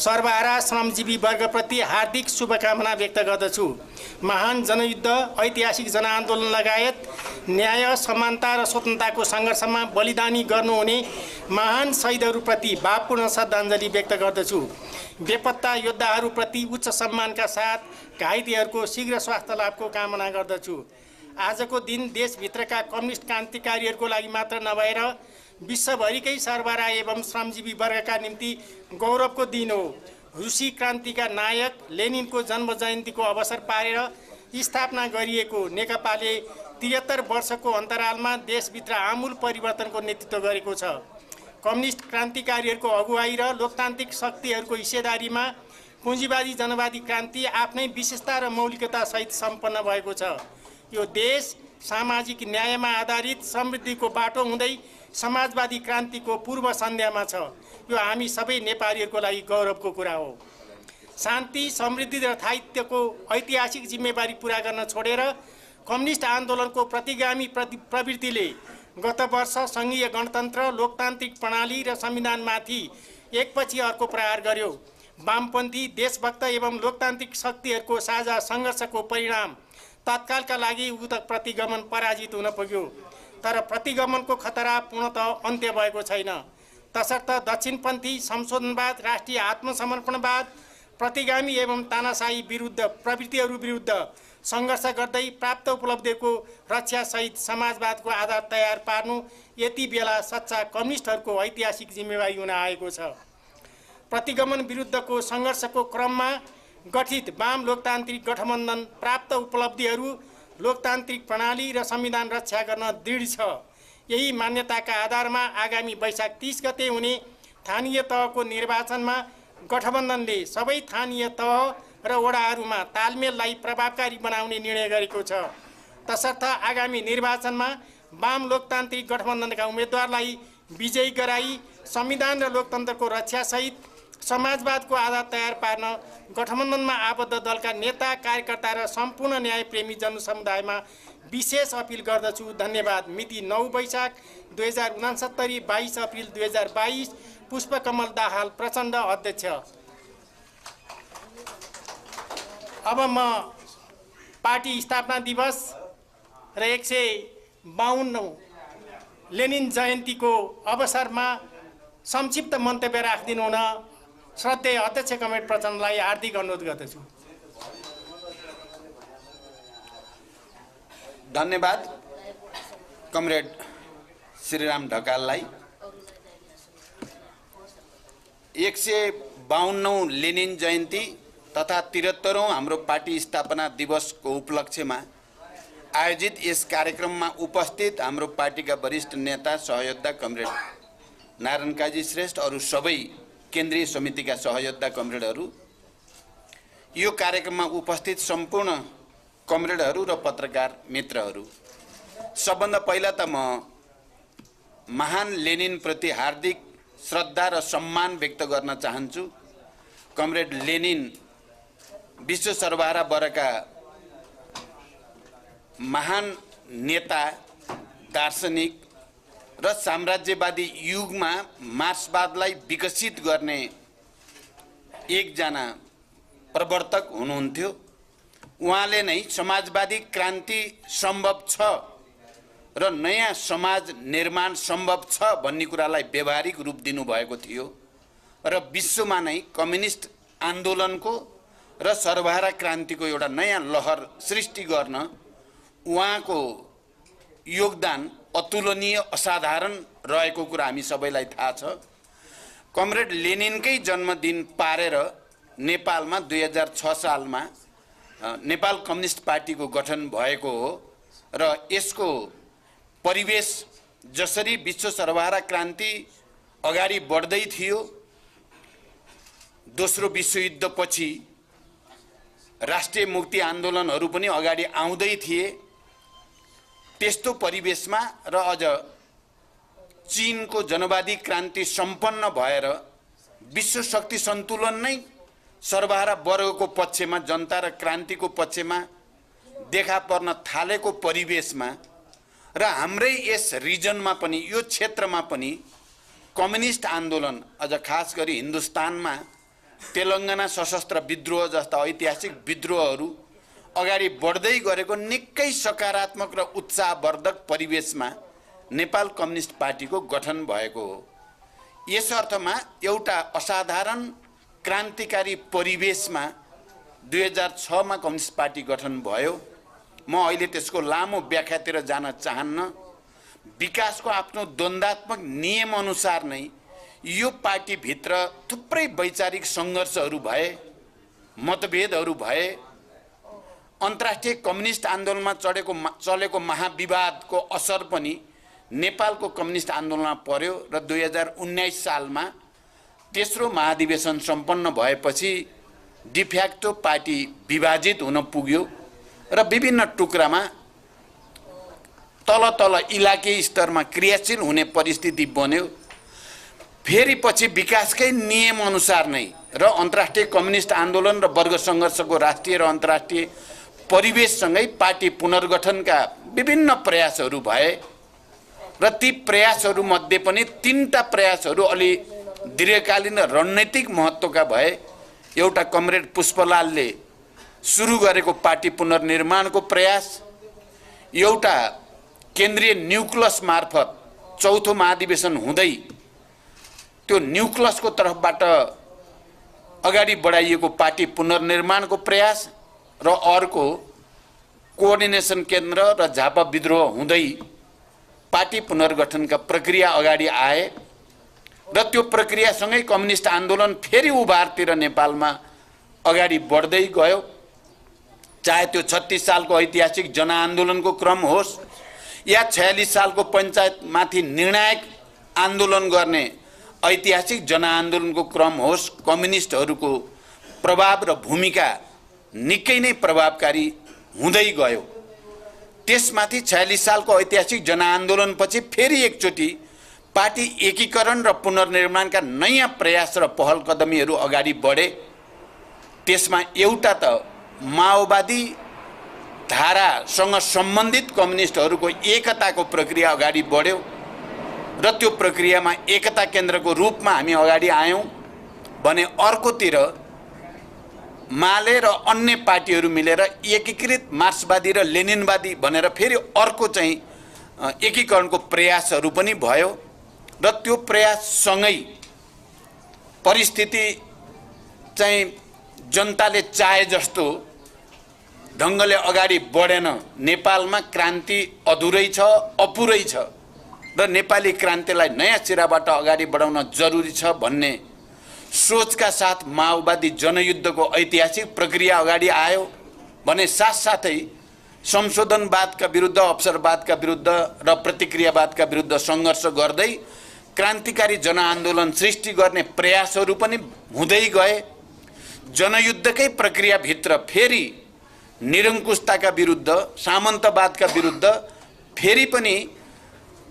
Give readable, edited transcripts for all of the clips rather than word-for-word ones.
सर्वहारा श्रमजीवी वर्गप्रति हार्दिक शुभकामना व्यक्त गर्दछु। महान जनयुद्ध, ऐतिहासिक जनआन्दोलन लगायत न्याय, समानता र स्वतन्त्रताको सङ्घर्षमा बलिदानी गर्नुहुने महान शहीदहरूप्रति भावपूर्ण श्रद्धाञ्जली व्यक्त गर्दछु। बेपत्ता योद्धाहरूप्रति उच्च सम्मानका साथ घाइतेहरूको शीघ्र स्वास्थ्य लाभको कामना गर्दछु। आजको दिन देशभित्रका कम्युनिस्ट क्रान्तिकारीहरूको लागि मात्र नभएर विश्वभरिकै सर्वहारा एवं श्रमजीवी वर्गका निम्ति गौरवको दिन हो। रुसी क्रान्तिका नायक लेनिनको जन्म जयन्तीको अवसर पारेर स्थापना गरिएको नेकपाले 73 वर्षको अन्तरालमा देशभित्र आमूल परिवर्तनको नेतृत्व गरेको छ। कम्युनिस्ट क्रान्तिकारीहरूको अगुवाई र लोकतान्त्रिक शक्तिहरूको हिस्सेदारीमा पुँजीवादी जनवादी क्रान्ति आफ्नै विशेषता र मौलिकता सहित सम्पन्न भएको छ। यो देश सामाजिक न्यायमा आधारित समृद्धिको बाटो हुँदै समाजवादी क्रान्तिको पूर्व सन्ध्यामा छ। यो हामी सबै नेपालीहरूको लागि गौरवको कुरा हो। शान्ति, समृद्धि र स्थायित्वको ऐतिहासिक जिम्मेवारी पूरा गर्न छोडेर कम्युनिस्ट आन्दोलनको प्रतिगामी प्रवृत्तिले गत वर्ष सङ्घीय गणतन्त्र, लोकतान्त्रिक प्रणाली र संविधानमाथि एकपछि अर्को प्रहार गर्यो। वामपन्थी, देशभक्त एवं लोकतान्त्रिक शक्तिहरूको साझा सङ्घर्षको परिणाम तत्कालका लागि उक्त प्रतिगमन पराजित हुन पुग्यो। तर प्रतिगमनको खतरा पूर्णतः अन्त्य भएको छैन। तसर्थ दक्षिणपन्थी संशोधनवाद, राष्ट्रिय आत्मसमर्पणवाद, प्रतिगामी एवं तानाशाही विरुद्ध प्रवृत्तिहरू विरुद्ध सङ्घर्ष गर्दै प्राप्त उपलब्धिको रक्षासहित समाजवादको आधार तयार पार्नु यति बेला सच्चा कम्युनिस्टहरूको ऐतिहासिक जिम्मेवारी हुन आएको छ। प्रतिगमन विरुद्धको सङ्घर्षको क्रममा गठित वाम लोकतान्त्रिक गठबन्धन प्राप्त उपलब्धिहरू, लोकतान्त्रिक प्रणाली र संविधान रक्षा गर्न दृढ छ। यही मान्यताका आधारमा आगामी वैशाख 30 गते हुने स्थानीय तहको निर्वाचनमा गठबन्धनले सबै स्थानीय तह र वडाहरूमा तालमेललाई प्रभावकारी बनाउने निर्णय गरेको छ। तसर्थ आगामी निर्वाचनमा वाम लोकतान्त्रिक गठबन्धनका उम्मेदवारलाई विजयी गराई संविधान र लोकतन्त्रको रक्षासहित समाजवादको आधार तयार पार्न गठबन्धनमा आबद्ध दलका नेता, कार्यकर्ता र सम्पूर्ण न्यायप्रेमी जनसमुदायमा विशेष अपिल गर्दछु। धन्यवाद। मिति 9 वैशाख 2069, 22 अप्रिल 2022। पुष्पकमल दाहाल, प्रचण्ड, अध्यक्ष। अब म पार्टी स्थापना दिवस र 152 लेनिन जयन्तीको अवसरमा संक्षिप्त मन्तव्य राखिदिनु हुन श्रद्धेय अध्यक्ष कमरेड प्रचण्डलाई हार्दिक अनुरोध गर्दछु। धन्यवाद कमरेड श्रीराम ढकाललाई। 152औं लेनिन जयन्ती तथा 73औं हाम्रो पार्टी स्थापना दिवसको उपलक्ष्यमा आयोजित यस कार्यक्रममा उपस्थित हाम्रो पार्टीका वरिष्ठ नेता, सहयोद्धा कमरेड नारायण काजी श्रेष्ठ, अरू सबै केन्द्रीय समितिका सहयोद्धा कमरेडहरू, यो कार्यक्रममा उपस्थित सम्पूर्ण कमरेडहरू र पत्रकार मित्रहरू, सबभन्दा पहिला त म महान लेनिनप्रति हार्दिक श्रद्धा र सम्मान व्यक्त गर्न चाहन्छु। कमरेड लेनिन विश्व सर्वहारा वर्गका महान नेता, दार्शनिक र साम्राज्यवादी युगमा मार्क्सवादलाई विकसित गर्ने एकजना प्रवर्तक हुनुहुन्थ्यो। उहाँले नै समाजवादी क्रान्ति सम्भव छ र नयाँ समाज निर्माण सम्भव छ भन्ने कुरालाई व्यावहारिक रूप दिनुभएको थियो र विश्वमा नै कम्युनिस्ट आन्दोलनको र सर्वहारा क्रान्तिको एउटा नयाँ लहर सृष्टि गर्न उहाँको योगदान अतुलनीय, असाधारण रहेको कुरा हामी सबैलाई थाहा छ। कमरेड लेनिनकै जन्मदिन पारेर नेपालमा 2006 सालमा नेपाल कम्युनिस्ट पार्टीको गठन भएको हो र यसको परिवेश जसरी विश्व सर्वहारा क्रान्ति अगाडि बढ्दै थियो, दोस्रो विश्वयुद्धपछि राष्ट्रिय मुक्ति आन्दोलनहरू पनि अगाडि आउँदै थिए, त्यस्तो परिवेशमा र अझ चीनको जनवादी क्रान्ति सम्पन्न भएर विश्व शक्ति सन्तुलन नै सर्वहारा वर्गको पक्षमा, जनता र क्रान्तिको पक्षमा देखा पर्न थालेको परिवेशमा र हाम्रै यस रिजनमा पनि, यो क्षेत्रमा पनि कम्युनिस्ट आन्दोलन, अझ खास गरी हिन्दुस्तानमा तेलङ्गाना सशस्त्र विद्रोह जस्ता ऐतिहासिक विद्रोहहरू अगाडि बढ्दै गरेको निकै सकारात्मक र उत्साहवर्धक परिवेशमा नेपाल कम्युनिस्ट पार्टीको गठन भएको हो। यस अर्थमा एउटा असाधारण क्रान्तिकारी परिवेशमा 2006 मा कम्युनिस्ट पार्टी गठन भयो। म अहिले त्यसको लामो व्याख्यातिर जान चाहन्न। विकासको आफ्नो द्वन्द्वात्मक नियम अनुसार नै यो पार्टीभित्र थुप्रै वैचारिक सङ्घर्षहरू भए, मतभेदहरू भए। अन्तर्राष्ट्रिय कम्युनिस्ट आन्दोलनमा चलेको महाविवादको असर पनि नेपालको कम्युनिस्ट आन्दोलनमा पर्यो र 2019 सालमा तेस्रो महाधिवेशन सम्पन्न भएपछि डिफ्याक्टो पार्टी विभाजित हुन पुग्यो र विभिन्न टुक्रामा तल इलाके स्तरमा क्रियाशील हुने परिस्थिति बन्यो। फेरि पछि विकासकै नियम अनुसार नै र अन्तर्राष्ट्रिय कम्युनिस्ट आन्दोलन र वर्ग सङ्घर्षको राष्ट्रिय र अन्तर्राष्ट्रिय परिवेशसँगै पार्टी पुनर्गठनका विभिन्न प्रयासहरू भए र ती प्रयासहरूमध्ये पनि 3टा प्रयासहरू अलि दीर्घकालीन र रणनीतिक महत्त्वका भए। एउटा कमरेड पुष्पलालले सुरु गरेको पार्टी पुनर्निर्माणको प्रयास, एउटा केन्द्रीय न्युक्लियस मार्फत चौथो महाधिवेशन हुँदै त्यो न्युक्लियसको तर्फबाट अगाडि बढाइएको पार्टी पुनर्निर्माणको प्रयास र अर्को कोअर्डिनेसन केन्द्र र झापा विद्रोह हुँदै पार्टी पुनर्गठनका प्रक्रिया अगाडि आए र त्यो प्रक्रियासँगै कम्युनिस्ट आन्दोलन फेरि उभारतिर नेपालमा अगाडि बढ्दै गयो। चाहे त्यो 36 सालको ऐतिहासिक जनआन्दोलनको क्रम होस् या 46 सालको पञ्चायतमाथि निर्णायक आन्दोलन गर्ने ऐतिहासिक जनआन्दोलनको क्रम होस्, कम्युनिस्टहरूको प्रभाव र भूमिका निकै नै प्रभावकारी हुँदै गयो। त्यसमाथि 46 सालको ऐतिहासिक जनआन्दोलनपछि फेरि एकचोटि पार्टी एकीकरण र पुनर्निर्माणका नयाँ प्रयास र पहल कदमीहरू अगाडि बढे। त्यसमा एउटा त माओवादी धारासँग सम्बन्धित कम्युनिस्टहरूको एकताको प्रक्रिया अगाडि बढ्यो र त्यो प्रक्रियामा एकता केन्द्रको रूपमा हामी अगाडि आयौँ भने अर्कोतिर माले र अन्य पार्टीहरू मिलेर एकीकृत मार्क्सवादी र लेनिनवादी भनेर फेरि अर्को चाहिँ एकीकरणको प्रयासहरू पनि भयो र त्यो प्रयाससँगै परिस्थिति चाहिँ जनताले चाहे जस्तो ढङ्गले अगाडि बढेन। नेपालमा क्रान्ति अधुरै छ, अपुरै छ र नेपाली क्रान्तिलाई नयाँ सिराबाट अगाडि बढाउन जरुरी छ भन्ने सोचका साथ माओवादी जनयुद्धको ऐतिहासिक प्रक्रिया अगाडि आयो भने साथसाथै संशोधनवादका विरुद्ध, अवसरवादका विरुद्ध र प्रतिक्रियावादका विरुद्ध सङ्घर्ष गर्दै क्रान्तिकारी जनआन्दोलन सृष्टि गर्ने प्रयासहरू पनि हुँदै गए। जनयुद्धकै प्रक्रियाभित्र फेरि निरङ्कुशताका विरुद्ध, सामन्तवादका विरुद्ध फेरि पनि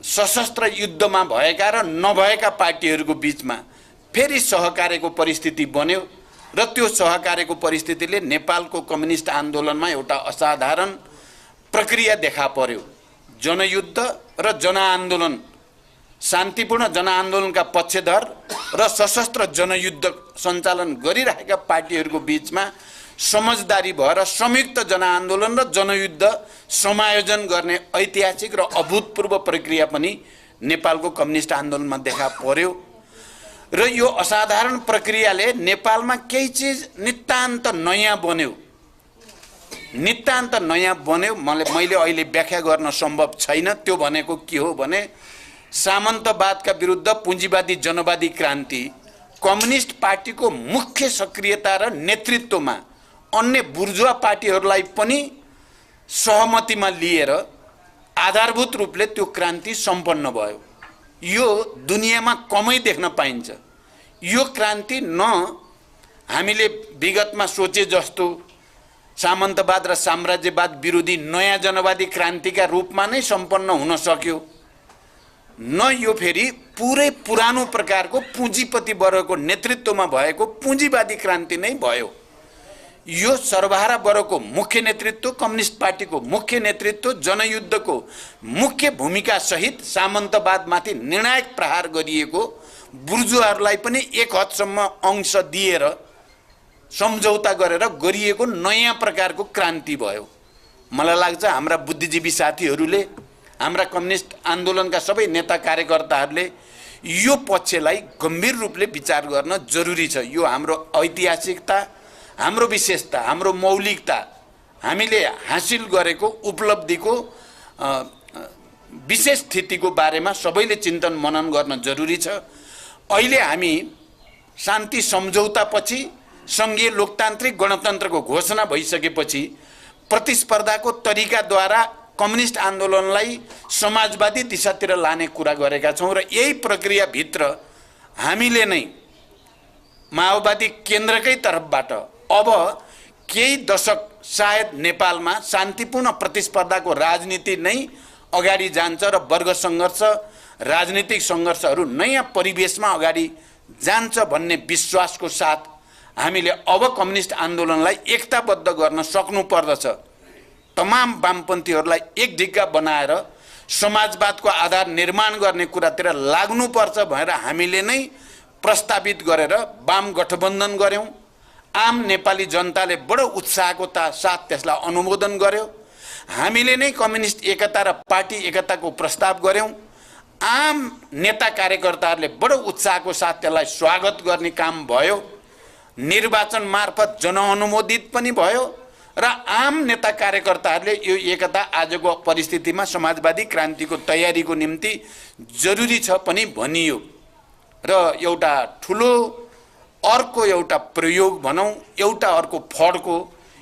सशस्त्र युद्धमा भएका र नभएका पार्टीहरूको बिचमा फेरि सहकार्यको परिस्थिति बन्यो र त्यो सहकार्यको परिस्थितिले नेपालको कम्युनिस्ट आन्दोलनमा एउटा असाधारण प्रक्रिया देखा पर्यो। जनयुद्ध र जनआन्दोलन, शान्तिपूर्ण जनआन्दोलनका पक्षधर र सशस्त्र जनयुद्ध सञ्चालन गरिरहेका पार्टीहरूको बिचमा समझदारी भएर संयुक्त जनआन्दोलन र जनयुद्ध समायोजन गर्ने ऐतिहासिक र अभूतपूर्व प्रक्रिया पनि नेपालको कम्युनिस्ट आन्दोलनमा देखा पर्यो र यो असाधारण प्रक्रियाले नेपालमा केही चिज नितान्त नयाँ बन्यो। मैले अहिले व्याख्या गर्न सम्भव छैन। त्यो भनेको के हो भने सामन्तवादका विरुद्ध पुँजीवादी जनवादी क्रान्ति कम्युनिस्ट पार्टीको मुख्य सक्रियता र नेतृत्वमा अन्य बुर्जुवा पार्टीहरूलाई पनि सहमतिमा लिएर आधारभूत रूपले त्यो क्रान्ति सम्पन्न भयो। यो दुनियाँमा कमै देख्न पाइन्छ। यो क्रान्ति न हामीले विगतमा सोचे जस्तो सामन्तवाद र साम्राज्यवाद विरोधी नयाँ जनवादी क्रान्तिका रूपमा नै सम्पन्न हुन सक्यो, न यो फेरि पुरै पुरानो प्रकारको पुँजीपति वर्गको नेतृत्वमा भएको पुँजीवादी क्रान्ति नै भयो। यो सर्वहारा वर्गको मुख्य नेतृत्व, कम्युनिस्ट पार्टीको मुख्य नेतृत्व, जनयुद्धको मुख्य भूमिका सहित सामन्तवादमाथि निर्णायक प्रहार गरिएको बुर्जुवाहरूलाई पनि एक हदसम्म अंश दिएर सम्झौता गरेर गरिएको नयाँ प्रकारको क्रान्ति भयो। मलाई लाग्छ हाम्रा बुद्धिजीवी साथीहरूले, हाम्रा कम्युनिस्ट आन्दोलनका सबै नेता कार्यकर्ताहरूले यो पक्षलाई गम्भीर रूपले विचार गर्न जरुरी छ। यो हाम्रो ऐतिहासिकता, हाम्रो विशेषता, हाम्रो मौलिकता, हामीले हासिल गरेको उपलब्धिको विशेष स्थितिको बारेमा सबैले चिन्तन मनन गर्न जरुरी छ। अहिले हामी शान्ति सम्झौतापछि, सङ्घीय लोकतान्त्रिक गणतन्त्रको घोषणा भइसकेपछि प्रतिस्पर्धाको तरिकाद्वारा कम्युनिस्ट आन्दोलनलाई समाजवादी दिशातिर लाने कुरा गरेका छौँ र यही प्रक्रियाभित्र हामीले नै माओवादी केन्द्रकै तर्फबाट अब केही दशक सायद नेपालमा शान्तिपूर्ण प्रतिस्पर्धाको राजनीति नै अगाडि जान्छ र वर्ग सङ्घर्ष, राजनीतिक सङ्घर्षहरू नयाँ परिवेशमा अगाडि जान्छ भन्ने विश्वासको साथ हामीले अब कम्युनिस्ट आन्दोलनलाई एकताबद्ध गर्न सक्नुपर्दछ। तमाम वामपन्थीहरूलाई एक ढिक्का बनाएर समाजवादको आधार निर्माण गर्ने कुरातिर लाग्नुपर्छ भनेर हामीले नै प्रस्तावित गरेर वाम गठबन्धन गऱ्यौँ। आम नेपाली जनताले बडो उत्साहको साथ त्यसलाई अनुमोदन गर्यो। हामीले नै कम्युनिस्ट एकता र पार्टी एकताको प्रस्ताव गऱ्यौँ। आम नेता कार्यकर्ताहरूले बडो उत्साहको साथ त्यसलाई स्वागत गर्ने काम भयो। निर्वाचन मार्फत जनअनुमोदित पनि भयो र आम नेता कार्यकर्ताहरूले यो एकता आजको परिस्थितिमा समाजवादी क्रान्तिको तयारीको निम्ति जरुरी छ पनि भनियो। र एउटा ठुलो अर्को एउटा प्रयोग भनौँ, एउटा अर्को फड्को,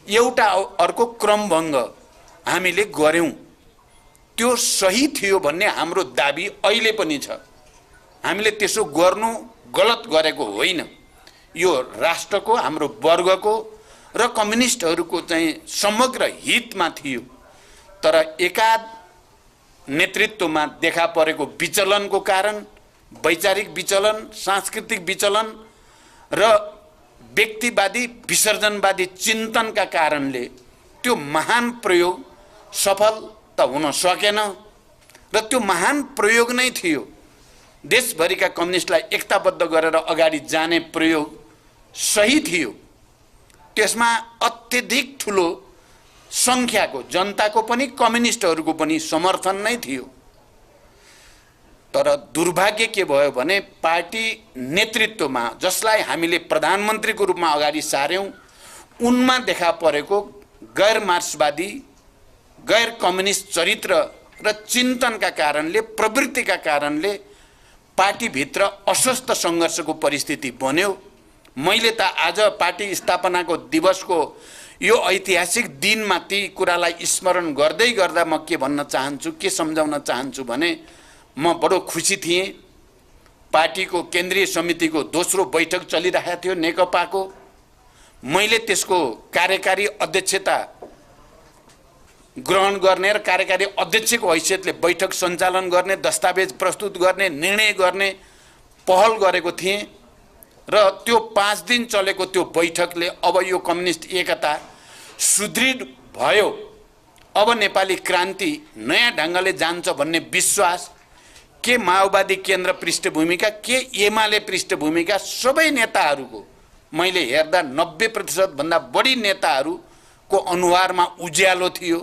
एउटा अर्को क्रमभङ्ग हामीले गर्यौँ। त्यो सही थियो भन्ने हाम्रो दाबी अहिले पनि छ। हामीले त्यसो गर्नु गलत गरेको होइन। यो राष्ट्रको, हाम्रो वर्गको र कम्युनिस्टहरूको चाहिँ समग्र हितमा थियो। तर एकाध नेतृत्वमा देखा परेको विचलनको कारण, वैचारिक विचलन, सांस्कृतिक विचलन र व्यक्तिवादी विसर्जनवादी चिन्तनका कारणले त्यो महान प्रयोग सफल त हुन सकेन र त्यो महान प्रयोग नै थियो। देशभरिका कम्युनिस्टलाई एकताबद्ध गरेर अगाडि जाने प्रयोग सही थियो। त्यसमा अत्यधिक ठुलो सङ्ख्याको जनताको पनि कम्युनिस्टहरूको पनि समर्थन नै थियो। तर दुर्भाग्य के भयो भने पार्टी नेतृत्वमा जसलाई हामीले प्रधानमन्त्रीको रूपमा अगाडि सार्यौँ, उनमा देखा परेको गैर मार्क्सवादी, गैर कम्युनिस्ट चरित्र र चिन्तनका कारणले, प्रवृत्तिका कारणले पार्टीभित्र अस्वस्थ सङ्घर्षको परिस्थिति बन्यो। मैले त आज पार्टी स्थापनाको दिवसको यो ऐतिहासिक दिनमा ती कुरालाई स्मरण गर्दै गर्दा म के भन्न चाहन्छु, के सम्झाउन चाहन्छु भने म बडो खुसी थिएँ। पार्टीको केन्द्रीय समितिको दोस्रो बैठक चलिरहेको थियो नेकपाको। मैले त्यसको कार्यकारी अध्यक्षता ग्रहण गर्ने र कार्यकारी अध्यक्षको हैसियतले बैठक सञ्चालन गर्ने, दस्तावेज प्रस्तुत गर्ने, निर्णय गर्ने पहल गरेको थिएँ र त्यो 5 दिन चलेको त्यो बैठकले अब यो कम्युनिस्ट एकता सुदृढ भयो, अब नेपाली क्रान्ति नयाँ ढङ्गले जान्छ भन्ने विश्वास के माओवादी केन्द्र पृष्ठभूमिका, के एमाले पृष्ठभूमिका सबै नेताहरूको मैले हेर्दा 90% भन्दा बढी नेताहरूको अनुहारमा उज्यालो थियो।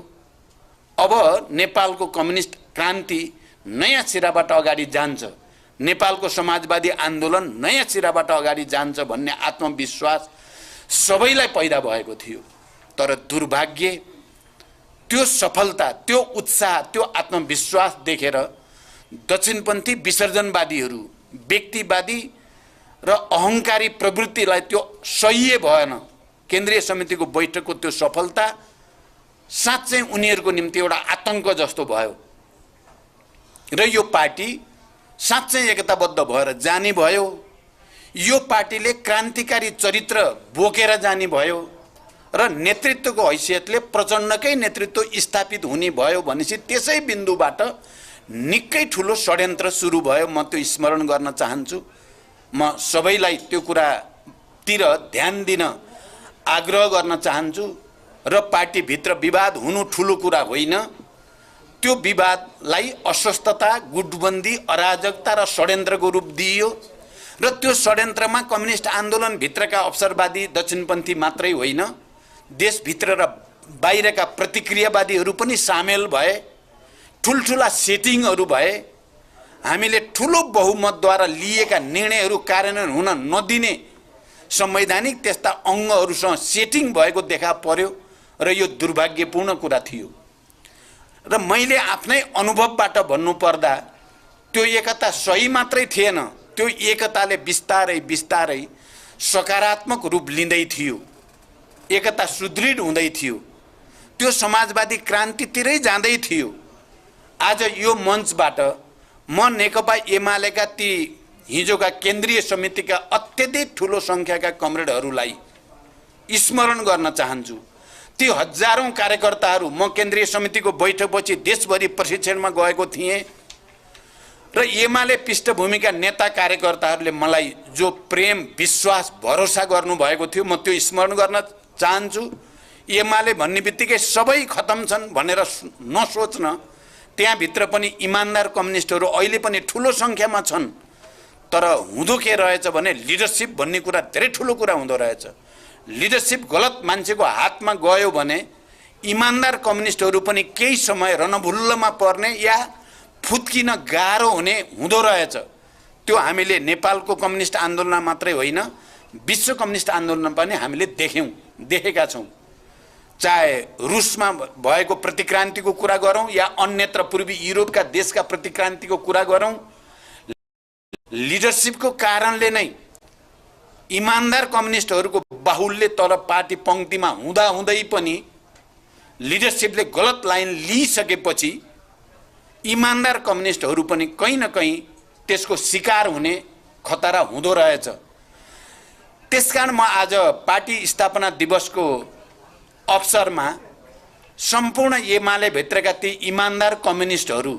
अब नेपालको कम्युनिस्ट क्रान्ति नयाँ सिराबाट अगाडि जान्छ, नेपालको समाजवादी आन्दोलन नयाँ सिराबाट अगाडि जान्छ भन्ने आत्मविश्वास सबैलाई पैदा भएको थियो। तर दुर्भाग्य त्यो सफलता, त्यो उत्साह, त्यो आत्मविश्वास देखेर दक्षिणपन्थी विसर्जनवादीहरू, व्यक्तिवादी र अहङ्कारी प्रवृत्तिलाई त्यो सह्य भएन। केन्द्रीय समितिको बैठकको त्यो सफलता साँच्चै उनीहरूको निम्ति एउटा आतङ्क जस्तो भयो र यो पार्टी साँच्चै एकताबद्ध भएर जाने भयो। यो पार्टीले क्रान्तिकारी चरित्र बोकेर जाने भयो र नेतृत्वको हैसियतले प्रचण्डकै नेतृत्व स्थापित हुने भयो भनेपछि त्यसै बिन्दुबाट निकै ठुलो षड्यन्त्र सुरु भयो। म त्यो स्मरण गर्न चाहन्छु। म सबैलाई त्यो कुरातिर ध्यान दिन आग्रह गर्न चाहन्छु र पार्टीभित्र विवाद हुनु ठुलो कुरा होइन। त्यो विवादलाई अस्वस्थता, गुटबन्दी, अराजकता र षड्यन्त्रको रूप दिइयो र त्यो षड्यन्त्रमा कम्युनिस्ट आन्दोलनभित्रका अवसरवादी दक्षिणपन्थी मात्रै होइन, देशभित्र र बाहिरका प्रतिक्रियावादीहरू पनि सामेल भए, ठुल्ठुला सेटिङहरू भए, हामीले ठुलो बहुमतद्वारा लिएका निर्णयहरू कार्यान्वयन हुन नदिने संवैधानिक त्यस्ता अङ्गहरूसँग सेटिङ भएको देखा पर्यो र यो दुर्भाग्यपूर्ण कुरा थियो। र मैले आफ्नै अनुभवबाट भन्नुपर्दा त्यो एकता सही मात्रै थिएन, त्यो एकताले बिस्तारै बिस्तारै सकारात्मक रूप लिँदै थियो, एकता सुदृढ हुँदै थियो, त्यो समाजवादी क्रान्तितिरै जाँदै थियो। आज यो मञ्चबाट म नेकपा एमालेका ती हिजोका केन्द्रीय समितिका अत्यधिक ठुलो सङ्ख्याका कमरेडहरूलाई स्मरण गर्न चाहन्छु। ती हजारौं कार्यकर्ताहरू, म केन्द्रीय समितिको बैठकपछि देशभरि प्रशिक्षणमा गएको थिएँ र एमाले पृष्ठभूमिका नेता कार्यकर्ताहरूले मलाई जो प्रेम, विश्वास, भरोसा गर्नुभएको थियो, म त्यो स्मरण गर्न चाहन्छु। एमाले भन्ने बित्तिकै सबै खतम छन् भनेर नसोच्न, त्यहाँभित्र पनि इमान्दार कम्युनिस्टहरू अहिले पनि ठुलो सङ्ख्यामा छन्। तर हुँदो के रहेछ भने लिडरसिप भन्ने कुरा धेरै ठुलो कुरा हुँदो रहेछ। लिडरसिप गलत मान्छेको हातमा गयो भने इमान्दार कम्युनिस्टहरू पनि केही समय रणभुल्लमा पर्ने या फुत्किन गाह्रो हुने हुँदो रहेछ। त्यो हामीले नेपालको कम्युनिस्ट आन्दोलन मात्रै होइन, विश्व कम्युनिस्ट आन्दोलन पनि हामीले देखेका छौँ। चाहे रुसमा भएको प्रतिक्रान्तिको कुरा गरौँ या अन्यत्र पूर्वी युरोपका देशका प्रतिक्रान्तिको कुरा गरौँ, लिडरसिपको कारणले नै इमान्दार कम्युनिस्टहरूको बाहुल्य तल पार्टी पङ्क्तिमा हुँदा हुँदै पनि लिडरसिपले गलत लाइन लिइसकेपछि इमान्दार कम्युनिस्टहरू पनि कहीँ न कहीँ त्यसको शिकार हुने खतरा हुँदो रहेछ। त्यसकारण म आज पार्टी स्थापना दिवसको अवसरमा सम्पूर्ण एमाले भित्रका ती इमान्दार कम्युनिस्टहरू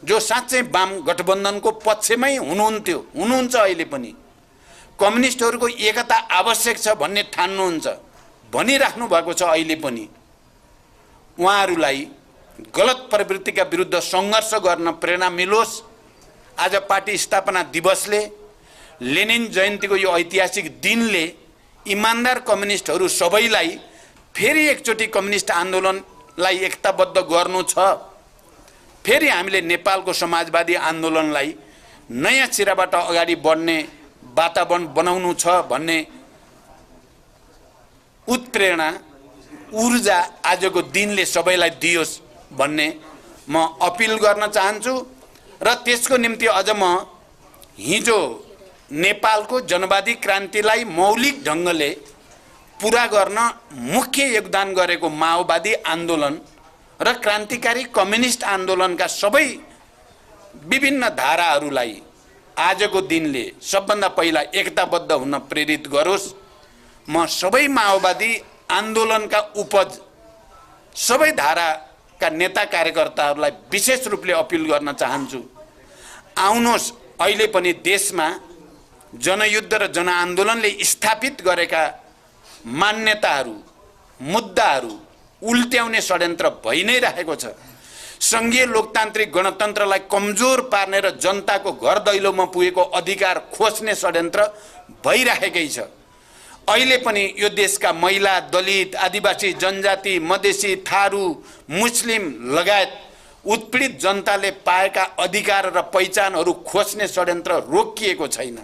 जो साँच्चै वाम गठबन्धनको पक्षमै हुनुहुन्छ, अहिले पनि कम्युनिस्टहरूको एकता आवश्यक छ भन्ने ठान्नुहुन्छ, भनिराख्नु भएको छ अहिले पनि, उहाँहरूलाई गलत प्रवृत्तिका विरुद्ध सङ्घर्ष गर्न प्रेरणा मिलोस्। आज पार्टी स्थापना दिवसले, लेनिन जयन्तीको यो ऐतिहासिक दिनले इमान्दार कम्युनिस्टहरू सबैलाई फेरि एकचोटि कम्युनिस्ट आन्दोलनलाई एकताबद्ध गर्नु छ, फेरि हामीले नेपालको समाजवादी आन्दोलनलाई नयाँ सिराबाट अगाडि बढ्ने वातावरण बनाउनु छ भन्ने उत्प्रेरणा, ऊर्जा आजको दिनले सबैलाई दियोस् भन्ने म अपिल गर्न चाहन्छु। र त्यसको निम्ति अझ म हिजो नेपालको जनवादी क्रान्तिलाई मौलिक ढङ्गले पुरा गर्न मुख्य योगदान गरेको माओवादी आन्दोलन र क्रान्तिकारी कम्युनिस्ट आन्दोलनका सबै विभिन्न धाराहरूलाई आजको दिनले सबभन्दा पहिला एकताबद्ध हुन प्रेरित गरोस्। म सबै माओवादी आन्दोलनका उपज सबै धाराका नेता कार्यकर्ताहरूलाई विशेष रूपले अपिल गर्न चाहन्छु, आउनुहोस् अहिले पनि देशमा जनयुद्ध र जनआन्दोलनले स्थापित गरेका मान्यताहरू, मुद्दाहरू उल्ट्याउने षड्यन्त्र भइ नै रहेको छ। सङ्घीय लोकतान्त्रिक गणतन्त्रलाई कमजोर पार्ने र जनताको घर दैलोमा पुगेको अधिकार खोज्ने षड्यन्त्र भइरहेकै छ। अहिले पनि यो देशका महिला, दलित, आदिवासी, जनजाति, मधेसी, थारू, मुस्लिम लगायत उत्पीडित जनताले पाएका अधिकार र पहिचानहरू खोज्ने षड्यन्त्र रोकिएको छैन।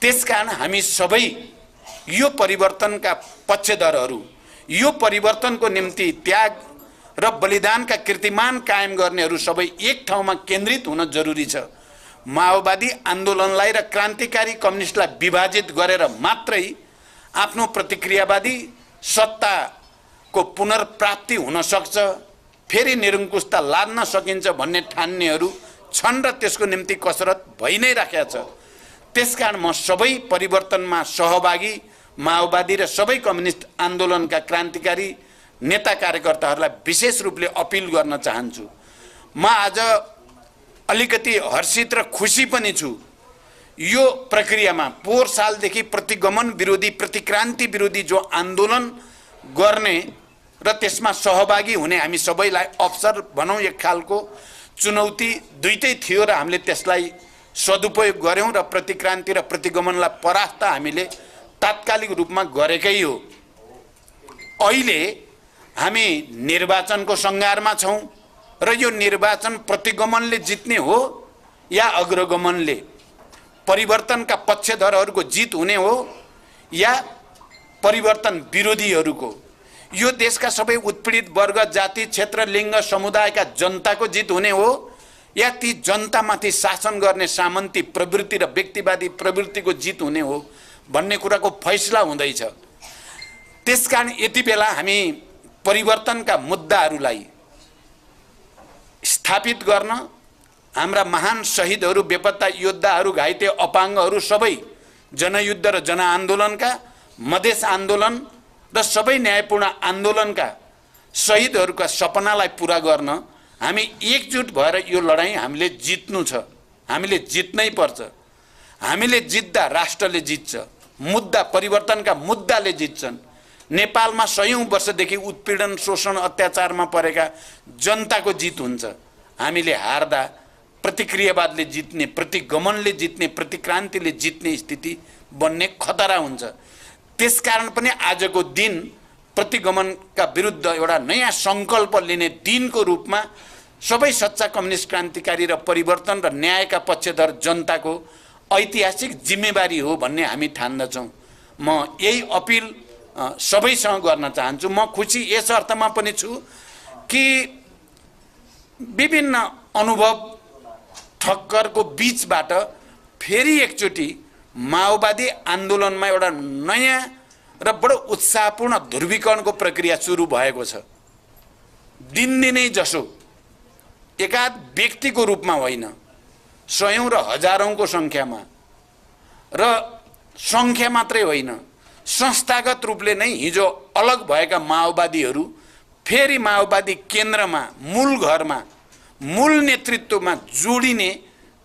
त्यसकारण हामी सबै यो परिवर्तनका पक्षधरहरू, यो परिवर्तनको निम्ति त्याग र बलिदानका कीर्तिमान कायम गर्नेहरू सबै एक ठाउँमा केन्द्रित हुन जरुरी छ। माओवादी आन्दोलनलाई र क्रान्तिकारी कम्युनिस्टलाई विभाजित गरेर मात्रै आफ्नो प्रतिक्रियावादी सत्ताको पुनर्प्राप्ति हुन सक्छ, फेरि निरङ्कुशता लाद्न सकिन्छ भन्ने ठान्नेहरू छन् र त्यसको निम्ति कसरत भइ नै राखेको छ। त्यसकारण म सबै परिवर्तनमा सहभागी माओवादी र सबै कम्युनिस्ट आन्दोलनका क्रान्तिकारी नेता कार्यकर्ताहरूलाई विशेष रूपले अपिल गर्न चाहन्छु। म आज अलिकति हर्षित र खुसी पनि छु। यो प्रक्रियामा पोहोर सालदेखि प्रतिगमन विरोधी, प्रतिक्रान्ति विरोधी जो आन्दोलन गर्ने र त्यसमा सहभागी हुने हामी सबैलाई अवसर भनौँ एक खालको चुनौती दुईटै थियो र हामीले त्यसलाई सदुपयोग गर्यौं र प्रतिक्रान्ति र प्रतिगमनलाई परास्त हामीले तात्कालिक रूपमा गरेकै हो। अहिले हामी निर्वाचनको सङ्घारमा छौं र यो निर्वाचन प्रतिगमनले जित्ने हो या अग्रगमनले, परिवर्तनका पक्षधरहरूको जित हुने हो या परिवर्तन विरोधीहरूको, यो देशका सबै उत्पीडित वर्ग, जाति, क्षेत्र, लिङ्ग, समुदायका जनताको जित हुने हो या ती जनतामाथि शासन गर्ने सामन्ती प्रवृत्ति र व्यक्तिवादी प्रवृत्तिको जित हुने हो भन्ने कुराको फैसला हुँदैछ। त्यसकारण यति बेला हामी परिवर्तनका मुद्दाहरूलाई स्थापित गर्न, हाम्रा महान शहीदहरू, बेपत्ता योद्धाहरू, घाइते अपाङ्गहरू सबै जनयुद्ध र जनआन्दोलनका, मधेस आन्दोलन र सबै न्यायपूर्ण आन्दोलनका शहीदहरूका सपनालाई पूरा गर्न हामी एकजुट भएर यो लडाईँ हामीले जित्नु छ। हामीले जित्नै पर्छ। हामीले जित्दा राष्ट्रले जित्छ। मुद्दा परिवर्तनका मुद्दाले जित्छन्। नेपालमा सयौं वर्षदेखि उत्पीडन, शोषण, अत्याचारमा परेका जनताको जित हुन्छ। हामीले हार्दा प्रतिक्रियावादले जित्ने, प्रतिगमनले जित्ने, प्रतिक्रान्तिले जित्ने स्थिति बन्ने खतरा हुन्छ। त्यसकारण पनि आजको दिन प्रतिगमनका विरुद्ध एउटा नयाँ सङ्कल्प लिने दिनको रूपमा सबै सच्चा कम्युनिस्ट क्रान्तिकारी र परिवर्तन र न्यायका पक्षधर जनताको ऐतिहासिक जिम्मेवारी हो भन्ने हामी ठान्दछौँ। म यही अपिल सबैसँग गर्न चाहन्छु। म खुसी यस अर्थमा पनि छु कि विभिन्न अनुभव ठक्करको बीचबाट फेरि एकचोटि माओवादी आन्दोलनमा एउटा नयाँ र बडो उत्साहपूर्ण ध्रुवीकरणको प्रक्रिया सुरु भएको छ। दिनदिनै जसो एकाध व्यक्तिको रूपमा होइन, सयौं र हजारौंको सङ्ख्यामा, र सङ्ख्या मात्रै होइन, संस्थागत रूपले नै हिजो अलग भएका माओवादीहरू फेरि माओवादी केन्द्रमा, मूल घरमा, मूल नेतृत्वमा जोडिने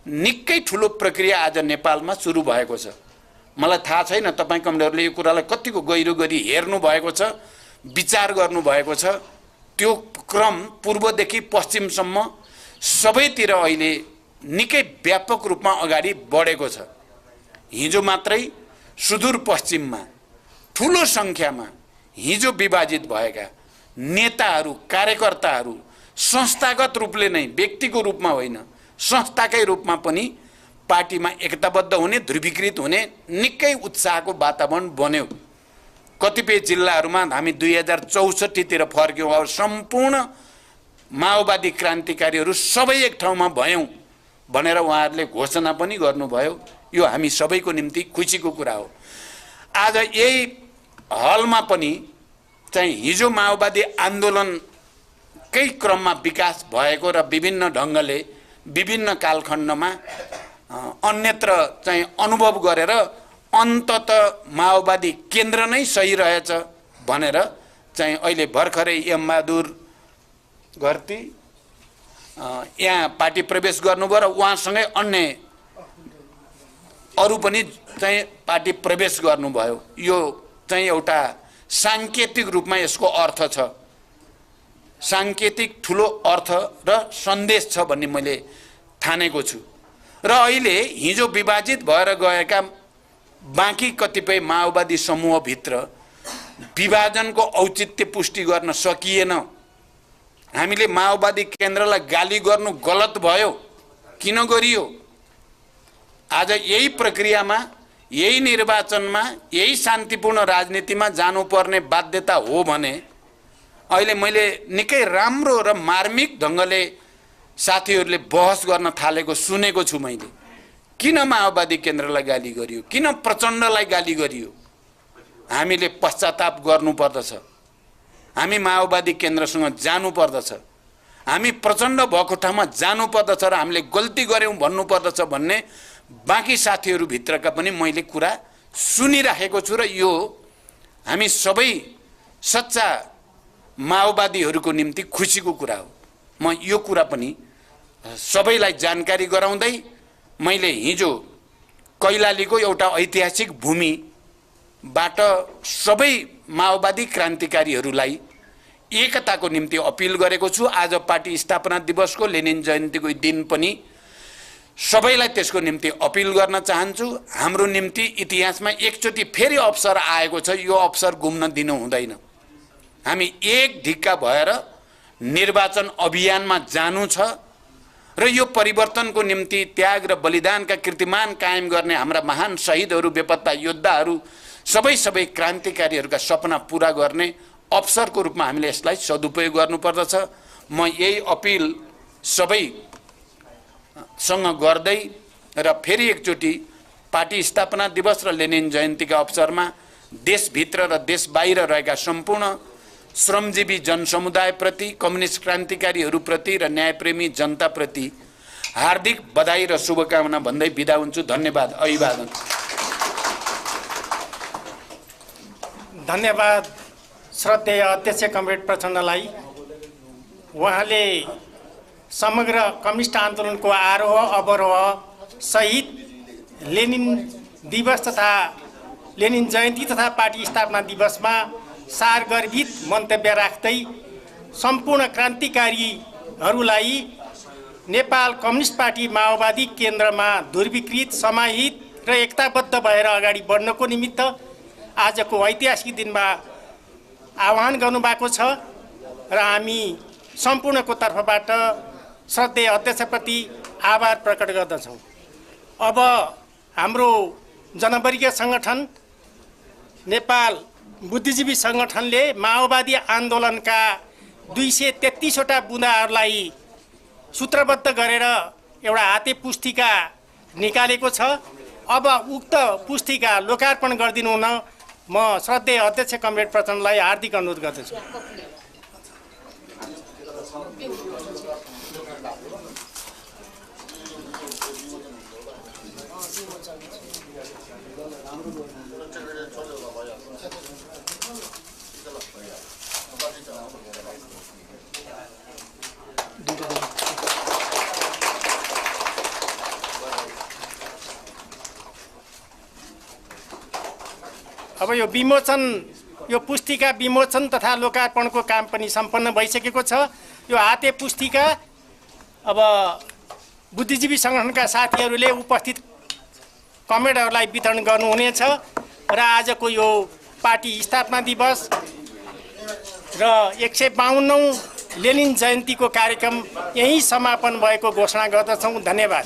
निकै ठुलो प्रक्रिया आज नेपालमा सुरु भएको छ। मलाई थाहा छैन तपाईँ कमरेडहरूले यो कुरालाई कतिको गहिरो गरी हेर्नु भएको छ, विचार गर्नु भएको छ। त्यो क्रम पूर्वदेखि पश्चिमसम्म सबैतिर अहिले निकै व्यापक रूपमा अगाडि बढेको छ। हिजो मात्रै सुदूरपश्चिममा ठुलो सङ्ख्यामा हिजो विभाजित भएका नेताहरू, कार्यकर्ताहरू संस्थागत रूपले नै, व्यक्तिको रूपमा होइन, संस्थाकै रूपमा पनि पार्टीमा एकताबद्ध हुने, ध्रुवीकृत हुने निकै उत्साहको वातावरण बन्यो। कतिपय जिल्लाहरूमा हामी 2064 तिर फर्क्यौँ। अब सम्पूर्ण माओवादी क्रान्तिकारीहरू सबै एक ठाउँमा भयौँ भनेर उहाँहरूले घोषणा पनि गर्नुभयो। यो हामी सबैको निम्ति खुसीको कुरा हो। आज यही हलमा पनि चाहिँ हिजो माओवादी आन्दोलनकै क्रममा विकास भएको र विभिन्न ढङ्गले विभिन्न कालखण्डमा अन्यत्र चाहिँ अनुभव गरेर अन्तत माओवादी केन्द्र नै सही रहेछ भनेर चाहिँ अहिले भर्खरै एमबहादुर घरती यहाँ पार्टी प्रवेश गर्नुभयो र उहाँसँगै अन्य अरू पनि चाहिँ पार्टी प्रवेश गर्नुभयो। यो चाहिँ एउटा साङ्केतिक रूपमा यसको अर्थ छ, साङ्केतिक ठुलो अर्थ र सन्देश छ भन्ने मैले ठानेको छु। र अहिले हिजो विभाजित भएर गएका बाँकी कतिपय माओवादी समूहभित्र विभाजनको औचित्य पुष्टि गर्न सकिएन। हामीले माओवादी केन्द्रलाई गाली गर्नु गलत भयो, किन गरियो? आज यही प्रक्रियामा, यही निर्वाचनमा, यही शान्तिपूर्ण राजनीतिमा जानुपर्ने बाध्यता हो भने अहिले मैले निकै राम्रो र मार्मिक ढङ्गले साथीहरूले बहस गर्न थालेको सुनेको छु मैले। किन माओवादी केन्द्रलाई गाली गरियो? किन प्रचण्डलाई गाली गरियो? हामीले पश्चाताप गर्नुपर्दछ। हामी माओवादी केन्द्रसँग जानुपर्दछ। हामी प्रचण्ड भएको ठाउँमा जानुपर्दछ र हामीले गल्ती गर्यौँ भन्नुपर्दछ भन्ने बाँकी साथीहरूभित्रका पनि मैले कुरा सुनिराखेको छु। र यो हामी सबै सच्चा माओवादीहरूको निम्ति खुसीको कुरा हो। म यो कुरा पनि सबैलाई जानकारी गराउँदै मैले हिजो कैलालीको एउटा ऐतिहासिक भूमिबाट सबै माओवादी क्रान्तिकारीहरूलाई एकताको निम्ति अपिल गरेको छु। आज पार्टी स्थापना दिवसको, लेनिन जयन्तीको दिन पनि सबैलाई त्यसको निम्ति अपिल गर्न चाहन्छु। हाम्रो निम्ति इतिहासमा एकचोटि फेरि अवसर आएको छ, यो अवसर गुम्न दिनु हुँदैन। हामी एक ढिक्का भएर निर्वाचन अभियानमा जानु छ र यो परिवर्तनको निम्ति त्याग र बलिदानका कीर्तिमान कायम गर्ने हाम्रा महान शहीदहरू, बेपत्ता योद्धाहरू, सबै क्रान्तिकारीहरूका सपना पूरा गर्ने अवसरको रूपमा हामीले यसलाई सदुपयोग गर्नुपर्दछ। म यही अपिल सबैसँग गर्दै र फेरि एकचोटि पार्टी स्थापना दिवस र लेनिन जयन्तीका अवसरमा देशभित्र र देश बाहिर रहेका सम्पूर्ण श्रमजीवी जनसमुदायप्रति, कम्युनिस्ट क्रान्तिकारीहरूप्रति र न्यायप्रेमी जनताप्रति हार्दिक बधाई र शुभकामना भन्दै बिदा हुन्छु। धन्यवाद। अभिवादन। धन्यवाद श्रद्धेय अध्यक्ष कमरेड प्रचण्डलाई। उहाँले समग्र कम्युनिस्ट आन्दोलनको आरोह अवरोह सहित लेनिन दिवस तथा लेनिन जयन्ती तथा पार्टी स्थापना दिवसमा सारगर्भित मन्तव्य राख्दै सम्पूर्ण क्रान्तिकारीहरूलाई नेपाल कम्युनिस्ट पार्टी माओवादी केन्द्रमा ध्रुवीकृत, समाहित र एकताबद्ध भएर अगाडि बढ्नको निमित्त आजको ऐतिहासिक दिनमा आह्वान गर्नुभएको छ र हामी सम्पूर्णको तर्फबाट श्रद्धेय अध्यक्षप्रति आभार प्रकट गर्दछौँ। अब हाम्रो जनवर्गीय सङ्गठन नेपाल बुद्धिजीवी सङ्गठनले माओवादी आन्दोलनका 233वटा बुँदाहरूलाई सूत्रबद्ध गरेर एउटा हाते पुस्तिका निकालेको छ। अब उक्त पुस्तिका लोकार्पण गरिदिनु हुन म श्रद्धेय अध्यक्ष कमरेड प्रचण्डलाई हार्दिक अनुरोध गर्दछु। अब यो विमोचन, यो पुस्तिका विमोचन तथा लोकार्पणको काम पनि सम्पन्न भइसकेको छ। यो हाते पुस्तिका अब बुद्धिजीवी सङ्गठनका साथीहरूले उपस्थित कमरेडहरूलाई वितरण गर्नुहुनेछ र आजको यो पार्टी स्थापना दिवस र 152औं लेनिन जयन्तीको कार्यक्रम यही समापन भएको घोषणा गर्दछौँ। धन्यवाद।